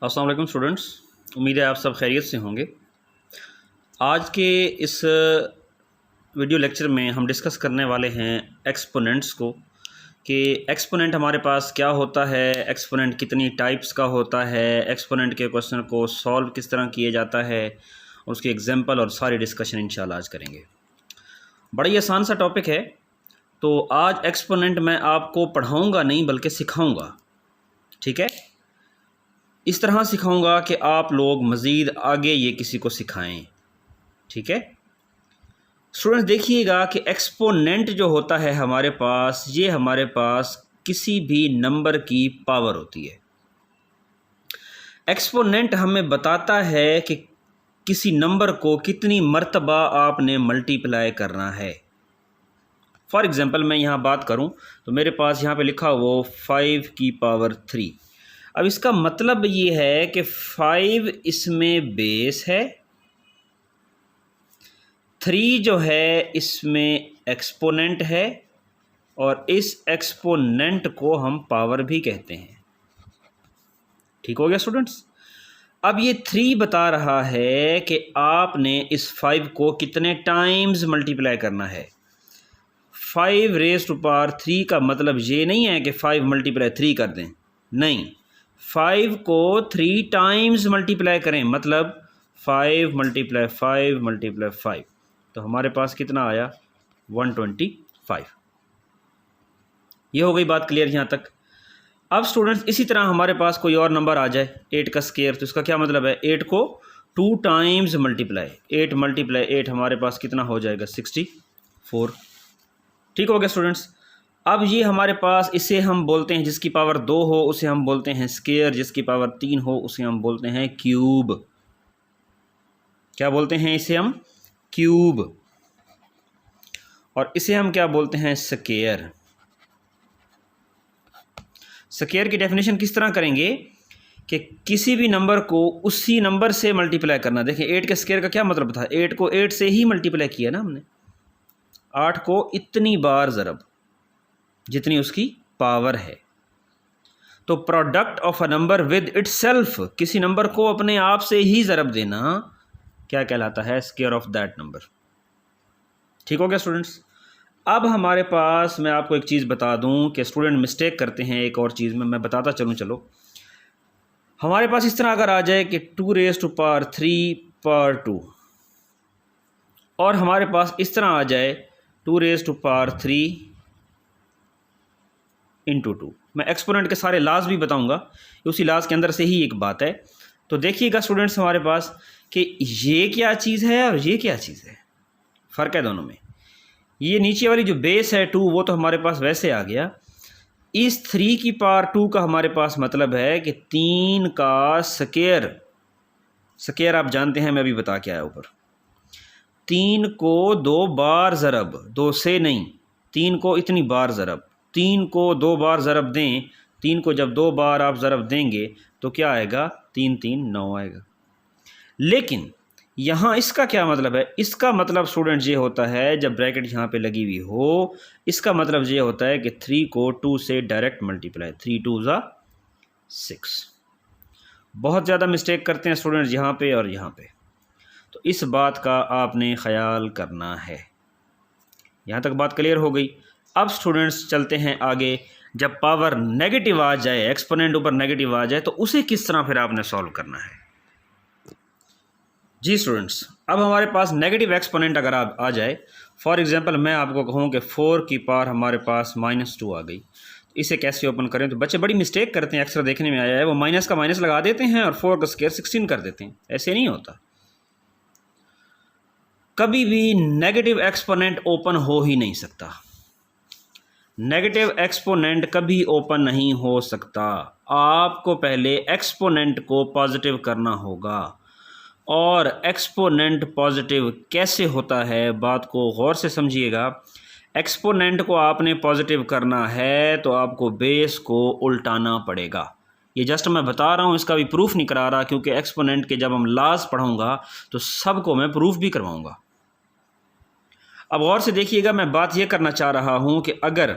अस्सलाम वालेकुम स्टूडेंट्स, उम्मीद है आप सब खैरियत से होंगे। आज के इस वीडियो लेक्चर में हम डिस्कस करने वाले हैं एक्सपोनेंट्स को कि एक्सपोनेंट हमारे पास क्या होता है, एक्सपोनेंट कितनी टाइप्स का होता है, एक्सपोनेंट के क्वेश्चन को सॉल्व किस तरह किया जाता है और उसकी एग्जांपल और सारी डिस्कशन इंशाल्लाह आज करेंगे। बड़ा ही आसान सा टॉपिक है, तो आज एक्सपोनेंट मैं आपको पढ़ाऊँगा नहीं बल्कि सिखाऊँगा। ठीक है, इस तरह सिखाऊंगा कि आप लोग मज़ीद आगे ये किसी को सिखाएं। ठीक है स्टूडेंट्स, देखिएगा कि एक्सपोनेंट जो होता है हमारे पास, ये हमारे पास किसी भी नंबर की पावर होती है। एक्सपोनेंट हमें बताता है कि किसी नंबर को कितनी मर्तबा आपने मल्टीप्लाई करना है। फॉर एग्ज़ाम्पल मैं यहाँ बात करूँ तो मेरे पास यहाँ पे लिखा हुआ 5 की पावर 3। अब इसका मतलब ये है कि 5 इसमें बेस है, 3 जो है इसमें एक्सपोनेंट है और इस एक्सपोनेंट को हम पावर भी कहते हैं। ठीक हो गया स्टूडेंट्स। अब ये 3 बता रहा है कि आपने इस 5 को कितने टाइम्स मल्टीप्लाई करना है। 5 रेज़ टू पावर 3 का मतलब ये नहीं है कि 5 मल्टीप्लाई 3 कर दें, नहीं, 5 को 3 टाइम्स मल्टीप्लाई करें, मतलब 5 मल्टीप्लाई 5 मल्टीप्लाई 5, तो हमारे पास कितना आया 125। ये हो गई बात क्लियर यहाँ तक। अब स्टूडेंट्स इसी तरह हमारे पास कोई और नंबर आ जाए 8 का स्क्वायर, तो इसका क्या मतलब है 8 को 2 टाइम्स मल्टीप्लाई, 8 मल्टीप्लाई 8 हमारे पास कितना हो जाएगा 64। ठीक हो गया स्टूडेंट्स। अब ये हमारे पास, इसे हम बोलते हैं, जिसकी पावर 2 हो उसे हम बोलते हैं स्क्वायर, जिसकी पावर 3 हो उसे हम बोलते हैं क्यूब। क्या बोलते हैं इसे हम? क्यूब। और इसे हम क्या बोलते हैं? स्क्वायर। स्क्वायर की डेफिनेशन किस तरह करेंगे कि किसी भी नंबर को उसी नंबर से मल्टीप्लाई करना। देखें 8 के स्क्वायर का क्या मतलब था, 8 को 8 से ही मल्टीप्लाई किया ना हमने, 8 को इतनी बार ज़रब जितनी उसकी पावर है। तो product of a number with itself, किसी नंबर को अपने आप से ही ज़रब देना, क्या कहलाता है? Square of that number. ठीक हो गया स्टूडेंट्स। अब हमारे पास, मैं आपको एक चीज़ बता दूं कि स्टूडेंट मिस्टेक करते हैं एक और चीज़ में, मैं बताता चलूं। चलो, हमारे पास इस तरह अगर आ जाए कि 2 रेज़ टू पावर 3 पावर 2, और हमारे पास इस तरह आ जाए 2 रेज़ टू पावर 3 इंटू 2। मैं एक्सपोनेंट के सारे लाज भी बताऊंगा, उसी लाज के अंदर से ही एक बात है। तो देखिएगा स्टूडेंट्स हमारे पास कि ये क्या चीज़ है और ये क्या चीज़ है, फ़र्क है दोनों में। ये नीचे वाली जो बेस है 2, वो तो हमारे पास वैसे आ गया। इस 3 की पावर 2 का हमारे पास मतलब है कि 3 का स्क्वायर। स्क्वायर आप जानते हैं, मैं अभी बता के आया ऊपर। 3 को 2 बार ज़रब, 2 से नहीं, 3 को इतनी बार ज़रब, 3 को 2 बार ज़रब दें, 3 को जब 2 बार आप ज़रब देंगे तो क्या आएगा? 3 3 9 आएगा। लेकिन यहाँ इसका क्या मतलब है? इसका मतलब स्टूडेंट ये होता है, जब ब्रैकेट यहाँ पे लगी हुई हो, इसका मतलब ये होता है कि 3 को 2 से डायरेक्ट मल्टीप्लाई, 3 2 ज़ा 6। बहुत ज़्यादा मिस्टेक करते हैं स्टूडेंट्स यहाँ पे और यहाँ पे, तो इस बात का आपने ख्याल करना है। यहाँ तक बात क्लियर हो गई। अब स्टूडेंट्स चलते हैं आगे। जब पावर नेगेटिव आ जाए, एक्सपोनेंट ऊपर नेगेटिव आ जाए, तो उसे किस तरह फिर आपने सॉल्व करना है। जी स्टूडेंट्स, अब हमारे पास नेगेटिव एक्सपोनेंट अगर आ जाए, फॉर एग्जांपल मैं आपको कहूँ कि 4 की पावर हमारे पास -2 आ गई, तो इसे कैसे ओपन करें? तो बच्चे बड़ी मिस्टेक करते हैं, अक्सर देखने में आया है, वो माइनस का माइनस लगा देते हैं और 4 का स्क्वायर 16 कर देते हैं। ऐसे नहीं होता, कभी भी नेगेटिव एक्सपोनेंट ओपन हो ही नहीं सकता। नेगेटिव एक्सपोनेंट कभी ओपन नहीं हो सकता। आपको पहले एक्सपोनेंट को पॉजिटिव करना होगा। और एक्सपोनेंट पॉजिटिव कैसे होता है, बात को गौर से समझिएगा। एक्सपोनेंट को आपने पॉजिटिव करना है तो आपको बेस को उल्टाना पड़ेगा। ये जस्ट मैं बता रहा हूँ, इसका भी प्रूफ नहीं करा रहा, क्योंकि एक्सपोनेंट के जब हम लाज पढ़ाऊँगा तो सबको मैं प्रूफ भी करवाऊँगा। अब गौर से देखिएगा, मैं बात ये करना चाह रहा हूँ कि अगर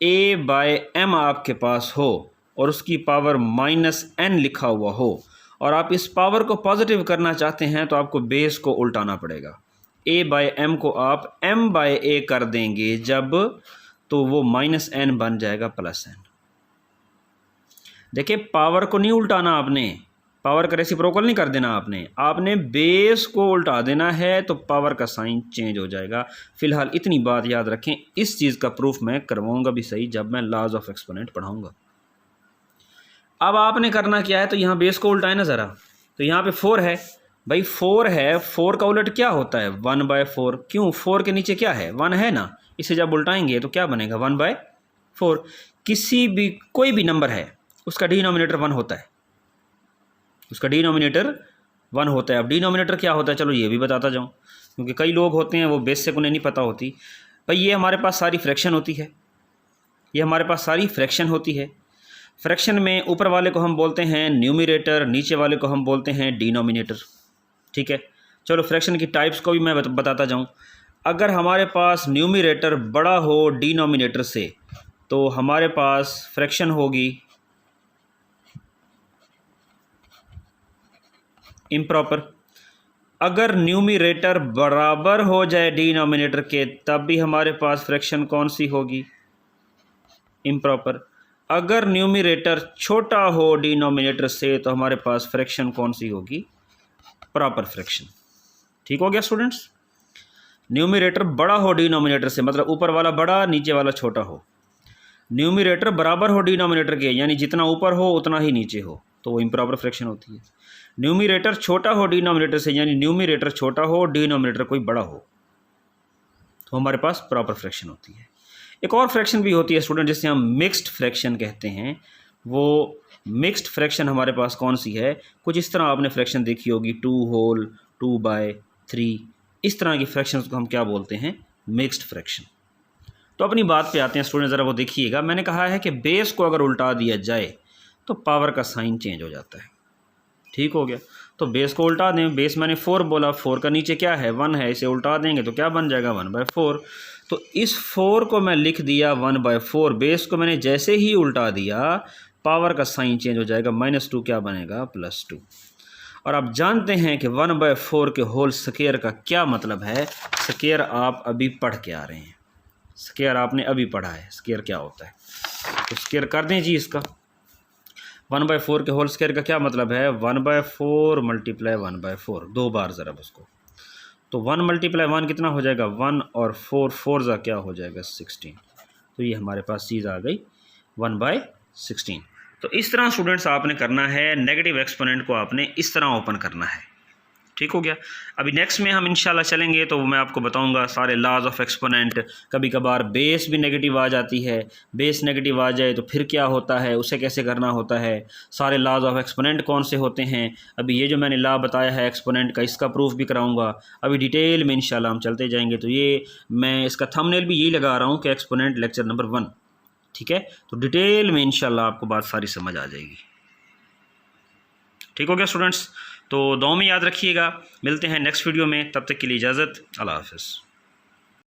a/m आपके पास हो और उसकी पावर -n लिखा हुआ हो, और आप इस पावर को पॉजिटिव करना चाहते हैं तो आपको बेस को उल्टाना पड़ेगा। a बाय m को आप m बाय a कर देंगे जब, तो वो -n बन जाएगा +n। देखिए पावर को नहीं उल्टाना आपने, पावर का रेसिप्रोकल नहीं कर देना आपने बेस को उल्टा देना है तो पावर का साइन चेंज हो जाएगा। फ़िलहाल इतनी बात याद रखें, इस चीज़ का प्रूफ मैं करवाऊंगा भी सही जब मैं लॉज ऑफ एक्सपोनेंट पढ़ाऊंगा। अब आपने करना क्या है, तो यहाँ बेस को उल्टाए ना ज़रा, तो यहाँ पे 4 है भाई, 4 है, 4 का उलट क्या होता है 1/4। क्यों, 4 के नीचे क्या है 1 है ना, इसे जब उल्टाएंगे तो क्या बनेगा 1/4। किसी भी कोई भी नंबर है उसका डिनोमिनेटर 1 होता है, उसका डिनोमिनेटर 1 होता है। अब डिनोमिनेटर क्या होता है, चलो ये भी बताता जाऊँ, क्योंकि कई लोग होते हैं वो बेसिक उन्हें नहीं पता होती। भाई ये हमारे पास सारी फ्रैक्शन होती है, ये हमारे पास सारी फ्रैक्शन होती है। फ्रैक्शन में ऊपर वाले को हम बोलते हैं न्यूमरेटर, नीचे वाले को हम बोलते हैं डिनोमिनेटर, ठीक है। चलो फ्रैक्शन की टाइप्स को भी मैं बताता जाऊँ। अगर हमारे पास न्यूमरेटर बड़ा हो डिनोमिनेटर से तो हमारे पास फ्रैक्शन होगी इम्प्रॉपर। अगर न्यूमरेटर बराबर हो जाए डिनोमिनेटर के तब भी हमारे पास फ्रैक्शन कौन सी होगी, इम्प्रॉपर। अगर न्यूमरेटर छोटा हो डिनोमिनेटर से तो हमारे पास फ्रैक्शन कौन सी होगी, प्रॉपर फ्रैक्शन। ठीक हो गया स्टूडेंट्स। न्यूमरेटर बड़ा हो डिनोमिनेटर से, मतलब ऊपर वाला बड़ा नीचे वाला छोटा हो। न्यूमरेटर बराबर हो डिनोमिनेटर के, यानी जितना ऊपर हो उतना ही नीचे हो, तो वो इम्प्रॉपर फ्रैक्शन होती है। न्यूमरेटर छोटा हो डिनोमिनेटर से, यानी न्यूमरेटर छोटा हो डिनोमिनेटर कोई बड़ा हो, तो हमारे पास प्रॉपर फ्रैक्शन होती है। एक और फ्रैक्शन भी होती है स्टूडेंट जिसे हम मिक्स्ड फ्रैक्शन कहते हैं। वो मिक्स्ड फ्रैक्शन हमारे पास कौन सी है, कुछ इस तरह आपने फ्रैक्शन देखी होगी 2 होल 2/3, इस तरह की फ्रैक्शंस को हम क्या बोलते हैं, मिक्स्ड फ्रैक्शन। तो अपनी बात पे आते हैं स्टूडेंट, ज़रा वो देखिएगा। मैंने कहा है कि बेस को अगर उल्टा दिया जाए तो पावर का साइन चेंज हो जाता है। ठीक हो गया, तो बेस को उल्टा दें। बेस मैंने 4 बोला, 4 का नीचे क्या है 1 है, इसे उल्टा देंगे तो क्या बन जाएगा 1/4। तो इस 4 को मैं लिख दिया 1/4। बेस को मैंने जैसे ही उल्टा दिया पावर का साइन चेंज हो जाएगा, -2 क्या बनेगा +2। और आप जानते हैं कि 1/4 के होल स्क्वायर का क्या मतलब है। स्क्वायर आप अभी पढ़ के आ रहे हैं, स्क्वायर आपने अभी पढ़ा है, स्क्वायर क्या होता है। तो स्क्वायर कर दें जी इसका। 1/4 के होल स्क्वायर का क्या मतलब है, 1/4 × 1/4, 2 बार ज़रा उसको। तो 1 × 1 कितना हो जाएगा 1, और 4 ज़ा क्या हो जाएगा 16। तो ये हमारे पास चीज़ आ गई 1/16। तो इस तरह स्टूडेंट्स आपने करना है, नेगेटिव एक्सपोनेंट को आपने इस तरह ओपन करना है। ठीक हो गया। अभी नेक्स्ट में हम इंशाल्लाह चलेंगे तो मैं आपको बताऊंगा सारे लॉज ऑफ एक्सपोनेंट। कभी कभार बेस भी नेगेटिव आ जाती है, बेस नेगेटिव आ जाए तो फिर क्या होता है, उसे कैसे करना होता है, सारे लॉज ऑफ एक्सपोनेंट कौन से होते हैं। अभी ये जो मैंने लॉ बताया है एक्सपोनेंट का, इसका प्रूफ भी कराऊंगा। अभी डिटेल में इंशाल्लाह हम चलते जाएंगे। तो ये मैं इसका थंबनेल भी यही लगा रहा हूँ कि एक्सपोनेंट लेक्चर नंबर 1। ठीक है, तो डिटेल में इंशाल्लाह आपको बात सारी समझ आ जाएगी। ठीक हो गया स्टूडेंट्स, तो दुआ में याद रखिएगा। मिलते हैं नेक्स्ट वीडियो में, तब तक के लिए इजाज़त, अल्लाह हाफ़िज़।